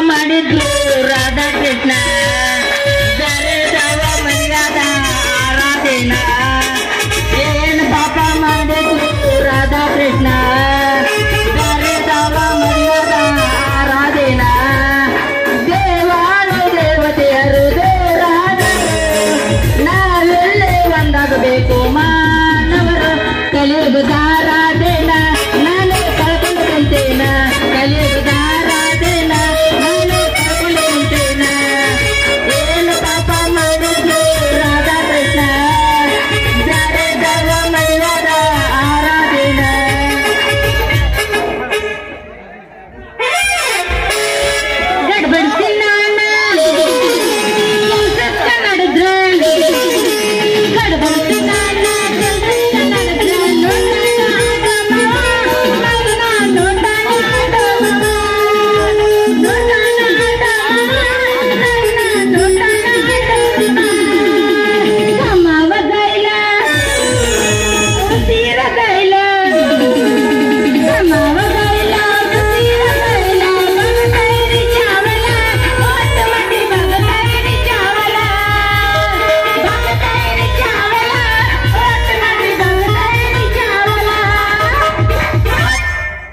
ಮಾಡಿದ್ರು ರಾಧಾ ಕೃಷ್ಣ ಜರೆದವ ಮರ್ಯಾದ ಆರಾಧನಾ ಏನು ಪಾಪ ಮಾಡಿದ್ರು ರಾಧಾ ಕೃಷ್ಣ ಜರೆದವ ಮರ್ಯಾದ ಆರಾಧನಾ ದೇವಾನು ದೇವತೆಯರು ದೇವರಾದರು ನಾವೆಲ್ಲೇ ಒಂದಾಗಬೇಕು ಮಾನವರು ಕಲಿಯುಗದಾರಾಧನ ನಾನೇ ಕಳ್ಕೊಂಡು ಕುಂತೇನ ಕಲಿಯುಗದಾರಾಧನ ನಾನೇ ಕಳ್ಕೊಂಡು ಕುಂತೇನ ಏನು ಪಾಪ ಮಾಡಿದ್ರು ರಾಧಾ ಕೃಷ್ಣ ಜರೆದವ ಮರ್ಯಾದ ಆರಾಧನಾ ಗಡ್ಬಡಿಸಿ ನಾನು ಕೆಲ್ಸಕ್ಕ ನಡೆದ್ರ ಗಡ್ಬಡಿಸಿ ನಾನು ಕೆಲ್ಸಕ್ಕ ನಡೆದ್ರ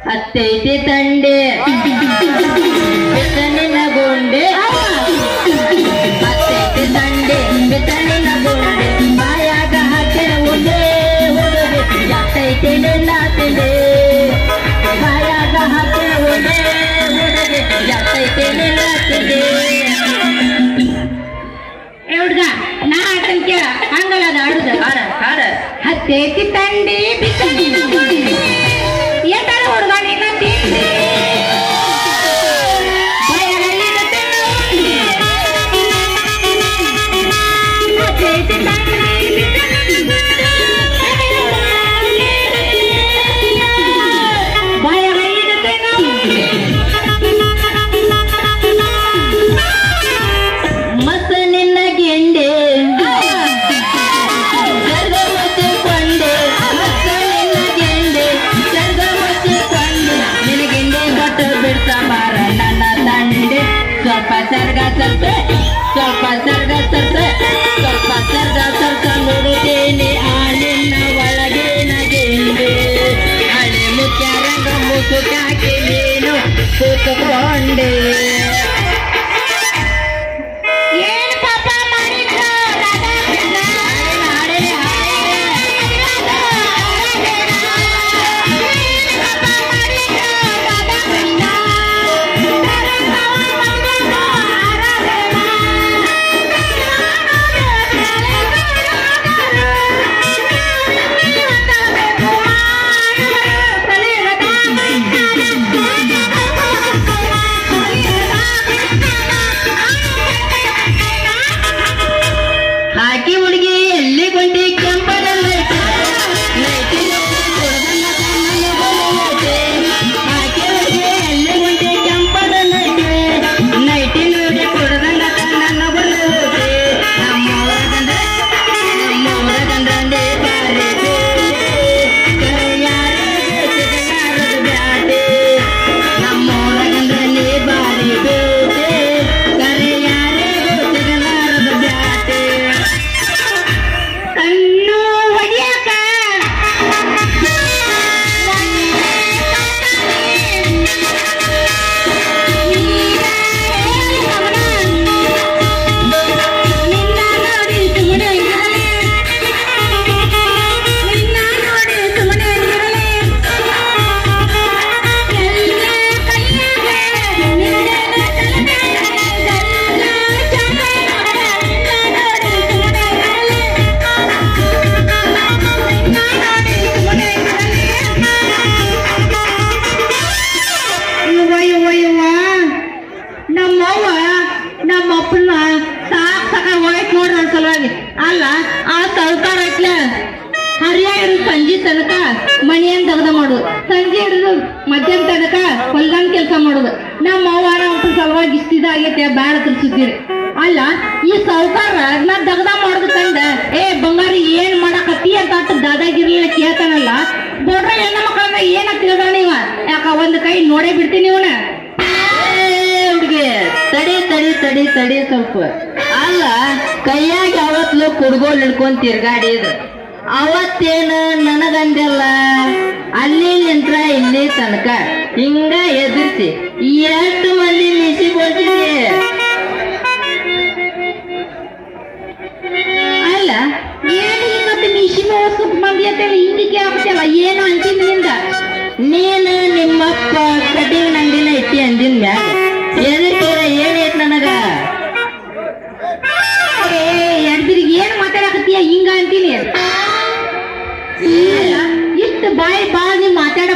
ಹತ್ತೈತಿ ತಂಡೆ ಬಿತ್ತನಿನ ಗೊಂಡೆ ಹತ್ತೈತಿ ತಂಡೆ ಬಿತ್ತನಿನ ಗೊಂಡೆ ಬಾಯಾಗ ಹಾಕಿನ ಉಂಡೆ ಹುಡುಗಿ ಹತ್ತೈತಿ ನಿನ್ನ ತಿಂಡೆ ಬಾಯಾಗ ಹಾಕಿನ ಉಂಡೆ ಹುಡುಗಿ ಹತ್ತೈತಿ ನಿನ್ನ ತಿಂಡೆ ಹುಡ್ಗ ನಾ ಆಟನ್ ಕೇಳ ಹಂಗಲ್ಲ ಅದು ಆಡುದ ಹಾಡ ಹತ್ತೈತಿ ತಂಡೆ ಬಿತ್ತನಿನ ಗೊಂಡೆ ಎತ್ತಾರ ಹುಡುಗ ನಿನ್ನ ತಿಂಡಿ ಮತ್ತ ನಿನ್ನ ಗೆಂಡೆ ಕೊಂಡೆ ಮತ್ತ ನಿನ್ನ ಗೆಂಡೆ ನಿನ್ನ ಗೆಂಡೆ ಹೊಟ್ಟು ಬಿಡ್ತಾ ಬಾರ ನನ್ನ ತಂಡೆ ಸ್ವಲ್ಪ ಸರ್ಗ ಸರ್ತೆ ಸ್ವಲ್ಪ ಸರ್ಗ ಸರ್ತೆ ಸ್ವಲ್ಪ ಸರ್ಗ ಸರ್ಕ ನೋಡುತ್ತೇನೆ ಆ ನಿನ್ನ ಒಳಗಿನ ಗೆಂಡೆ ಹಳೆ ಮುಖ್ಯ ರಂಗ ಮುಸುಕಾಕಿ ನೀನು ಕೂತುಕೊಂಡೆ ಏನು ಪಾಪ ಮಾಡಿದ್ರು ರಾಧಾ ಕೃಷ್ಣ ಹಾಕಿ ಹುಡುಗಿ ಎಲ್ಲಿ ಗೊಂಡಿ ಕೆಂಪನ ಹಾಕಿ ಹುಡುಗಿ ಎಲ್ಲಿ ಗೊಂಡಿ ಕೆಂಪನ ನೈಟಿ ನೋಡಿ ಕೊಡದಂಗ ನನ್ನ ಬರುತ್ತೆ ನಮ್ಮೂರ ಗಂಡ್ರಂದೆ ಬಾರಿ ಯಾರು ಬ್ಯಾಟೆ ನಮ್ಮೂರ ಗಂಡ್ರಲ್ಲಿ ಬಾರಿ ಬೇಟೆ ಕರೆ ಯಾರೇ ಸಿಗಲಾರದ ಬ್ಯಾಟೆ ಕಣ್ಣು ಹೊಡಿಯಾಕ ನಮ್ಮವ್ವ ನಮ್ಮಪ್ಪನ ಸಾಕ ಹೋಯ್ತು ನೋಡ್ರಿ ನನ್ನ ಸಲುವಾಗಿ ಅಲ್ಲ ಆ ಸೌಕಾರ ಐತ್ಲ ಹರಿಯ ಹಿಡಿದು ಸಂಜೆ ತನಕ ಮನೆಯನ್ ದಗದ ಮಾಡುದು ಸಂಜೆ ಹಿಡಿದು ಮಧ್ಯಾಹ್ನ ತನಕ ಹೊಲ್ದಾನ್ ಕೆಲಸ ಮಾಡುದು ನಮ್ಮವ್ವ ನಮ್ಮ ಸಲುವಾಗಿ ಇಷ್ಟಿದಾಗೈತೆ ಬ್ಯಾಡ ತಿರ್ಸಿದ್ದೀರಿ ಅಲ್ಲ ಈ ಸೌಕಾರ ನಾ ದಗದ ಮಾಡುದು ಕಂಡ ಏ ಬಂಗಾರಿ ಏನ್ ಮಾಡಕತ್ತಿ ಅಂತ ದಾದಾಗಿರ್ಲಿಲ್ಲ ಕೇಳ್ತಾನಲ್ಲ ದೊಡ್ಡ ಹೆಣ್ಣು ಮಕ್ಕಳನ್ನ ಏನ ತಿಳಿದಾನ ಇವ ಯಾಕ ಒಂದ್ ಕೈ ನೋಡೇ ಬಿಡ್ತೀನಿ ಇವನ ಹುಡುಗಿ ತಡಿ ತಡಿ ತಡಿ ಸ್ವಲ್ಪ. ಅಲ್ಲ ಕೈಯಾಗ ಅವತ್ಲು ಕುಡ್ಗೋಲ್ ಹಿಡ್ಕೊಂಡ್ ತಿರ್ಗಾಡಿದ್ರು ಅವತ್ತೇನ ನನಗಂದೆಲ್ಲ ಅಲ್ಲಿ ನಿಂತ್ರ ಇಲ್ಲಿ ತನಕ ಹಿಂಗ ಎದುರಿಸಿ ಎಷ್ಟು ಮಂದಿ ನಿಸಿ ಕೊಡ್ತಿದ್ದೆ. ಅಲ್ಲ ಏನು ಇವತ್ತು ನಿಶಿ ಸ್ವಲ್ಪ ಮಂದಿ ಅಂತೇಳಿ ಹಿಂಗಿಗೆ ಆಗ್ತಲ್ಲ ಏನು ಅಂತಿದ್ರಿಂದ ನೀನು ನಿಮ್ಮಪ್ಪ ಕಟಿಂಗ್ ಅಂಗಡಿನ ಇಟ್ಟಿ ಅಂದಿನ ಮ್ಯಾಗ ಎದರ್ಕೇರ ಏನೈತ್ ನನಗ ಎಡ್ದಿರಿಗೆ ಏನ್ ಮಾತಾಡಕತ್ತೀಯ ಹಿಂಗ ಅಂತೀನಿ. ಇಷ್ಟು ಬಾಯಿ ಬಾಳ್ ಮಾತಾಡ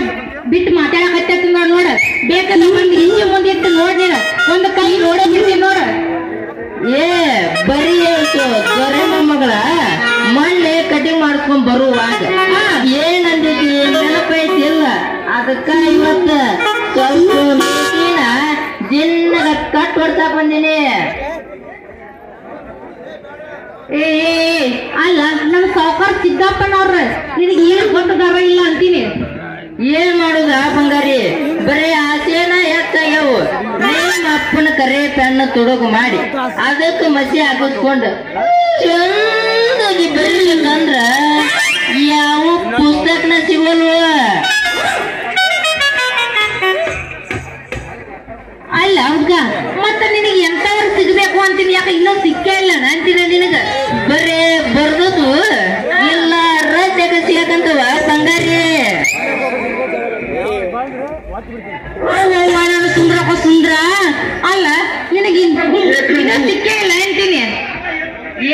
ಬಿಟ್ಟು ಮಾತಾಡಕತ್ತ ನೋಡ ಬೇಕಾದ್ರೆ ಮಂದಿ ಹಿಂಗೆ ಮುಂದೆ ಇಟ್ಟು ನೋಡ್ನೀನ ಒಂದು ಕೈ ನೋಡೇ ಬಿಡ್ತೀನಿ ನೋಡ. ಏ ಬರೀ ದೊರೆ ಮೊಮ್ಮಗಳ ಮೊನ್ನೆ ಕಟಿಂಗ್ ಮಾಡ್ಕೊಂಡ್ ಬರುವಾಗ ಏನಂದಿದ್ದಿ ನೆನಪೈತಿಲ್ಲ. ಅದಕ್ಕ ಇವತ್ತ ಸ್ವಲ್ಪ ಮೇಕಿನ ಜಿನ್ನಗ ಕಟ್ ಹೊಡ್ತಾ ಬಂದಿನಿ. ಏ ಅಲ್ಲ ನಮ್ ಸಾವುಕಾರ ಸಿದ್ದಪ್ಪನವ್ರ ನಿನಗೆ ಏನು ಕೊಟ್ಟದಾರ ಇಲ್ಲ ಅಂತೀನಿ. ಏನ್ ಮಾಡುದ ಬಂಗಾರಿ ಬರೀ ಆಸೆನ ಹೆಚ್ಚಾಗ್ಯಾವು. ನಿಮ್ಮ ಅಪ್ಪನ ಕರೆ ಪೆಣ್ಣ ತುಡುಗು ಮಾಡಿ ಅದಕ್ಕೆ ಮಸಿ ಹಾಕಿಸ್ಕೊಂಡು ಚಂದಾಗಿ ಬರೀಬೇಕಂದ್ರ ಯಾವ ಪುಸ್ತಕನ ಸಿಗಲ್ವ. ಅಲ್ಲ ಹುಡ್ಗ ಮತ್ತ ನಿನಗೆ ಎಂತವ್ರು ಸಿಗ್ಬೇಕು ಅಂತೀನಿ. ಯಾಕೆ ಇನ್ನೂ ಸಿಕ್ಕೇ ಇಲ್ಲ ಅಂತೀನ ನಿನಗ ಬರೇ ಬರ್ದದು ಇಲ್ಲ ರಜೆಗೆ ಸಿಗಕಂತವ ಬಂಗಾರಿ. ನಾನು ಸುಂದ್ರಪ್ಪ ಸುಂದ್ರ ಅಲ್ಲ ನಿನಗೆ ಸಿಕ್ಕೇ ಇಲ್ಲ ಅಂತೀನಿ.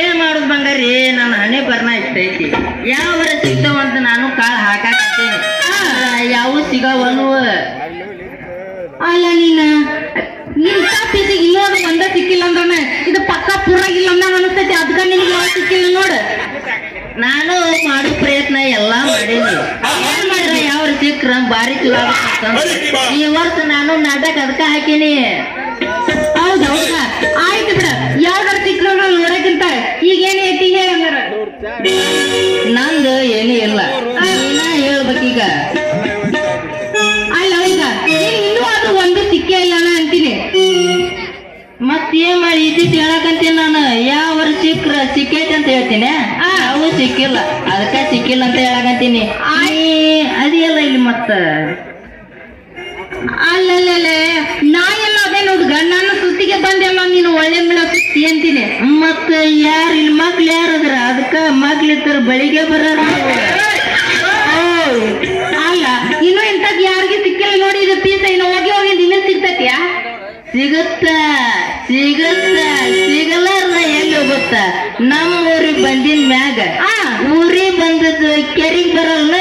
ಏನ್ ಮಾಡುದು ಬಂಗಾರಿ ನನ್ನ ಹಣೆ ಬರ್ನ ಇಷ್ಟೈತಿ. ಯಾವ ಸಿಗ್ತಾವಂತ ನಾನು ಕಾಳು ಹಾಕಾಕತ್ತೀನಿ ಯಾವ ಸಿಗವನು. ಅಲ್ಲ ನೀನ ನಿನ್ ತಪ್ಪಿಗೆ ಇನ್ನೊಂದು ಒಂದ ಸಿಕ್ಕಿಲ್ಲ ಅಂದ್ರ ಇದು ಪಕ್ಕ ಪೂರಾಗಿಲ್ಲ ಅಂದಂಗ ಅನಿಸ್ತೈತಿ. ಅದಕ್ಕ ನಿನಗೆ ಯಾವ ಸಿಕ್ಕಿಲ್ಲ ನೋಡು. ನಾನು ಮಾಡೋ ಪ್ರಯತ್ನ ಎಲ್ಲಾ ಮಾಡೀನಿ. ಏನ್ ಮಾಡ್ರ ಯಾವ ಸಿಕ್ಕ್ರ ಬಾರಿ ಚಲೋ ಈ ವರ್ಷ ನಾನು ನಾಟಕ ಅದಕ್ಕ ಹಾಕೀನಿ. ಹೌದೌದ ಆಯ್ತು ಬಿಡ ಯಾವ್ದಾರ ಸಿಕ್ಕ್ರ ನೋಡಕ್ಕಿಂತ ಈಗೇನು ಐತಿ ಹೇಳಂಗಾರ. ನಂದು ಏನೂ ಇಲ್ಲ ನೀನ ಹೇಳ್ಬೇಕೀಗ. ಅಲ್ಲ ಈಗ ಇನ್ನೂ ಅದು ಒಂದು ಸಿಕ್ಕೇ ಇಲ್ಲ ಅಂತೀನಿ. ಮತ್ತೇನ್ ಮಾಡಿ ಇದ್ದಿದ್ದು ಹೇಳಕಂತೀನಿ ನಾನು. ಯಾವ ಸಿಕ್ಕ್ರ ಸಿಕ್ಕೈತಿ ಅಂತ ಹೇಳ್ತೀನಿ. ಅವು ಸಿಕ್ಕಿಲ್ಲ ಅದಕ್ಕ ಸಿಕ್ಕಿಲ್ಲ ಅಂತ ಹೇಳಕಂತೀನಿ. ಅದಿಲ್ಲ ಇಲ್ಲಿ ಮತ್ತ ಅಲ್ಲಲ್ಲೇ ನಾ ಎಲ್ಲ ಅದೇ ನೋಡ್ಗ ನನ್ನ ಸುತ್ತಿಗೆ ಬಂದೆಲ್ಲ ನೀನು ಒಳ್ಳೆ ಮೇಳ ಸುತ್ತಿ ಅಂತೀನಿ. ಮತ್ತ ಯಾರು ಇಲ್ಲಿ ಮಕ್ಳು ಯಾರದ್ರ ಅದಕ್ಕ ಮಕ್ಳಿದ್ರ ಬಳಿಗೆ ಬರೋರು. ಅಲ್ಲ ಇನ್ನು ಇಂಥದ್ ಯಾರಿಗೆ ಸಿಕ್ಕಿಲ್ಲ ನೋಡಿ. ಇದು ಪೀಸ ಇನ್ನು ಹೋಗಿ ಹೋಗಿ ದಿನ ಸಿಗ್ತೈತಿಯಾ? ಸಿಗುತ್ತ ಸಿಗುತ್ತ ಸಿಗಲಾರ್ದ ಎಲ್ಲಿ ಹೋಗುತ್ತ. ನಮ್ಮ ಊರಿಗೆ ಬಂದಿನ ಮ್ಯಾಗ ಊರಿಗೆ ಬಂದದ್ದು ಕೆರಿಗೆ ಬರಲ್ಲ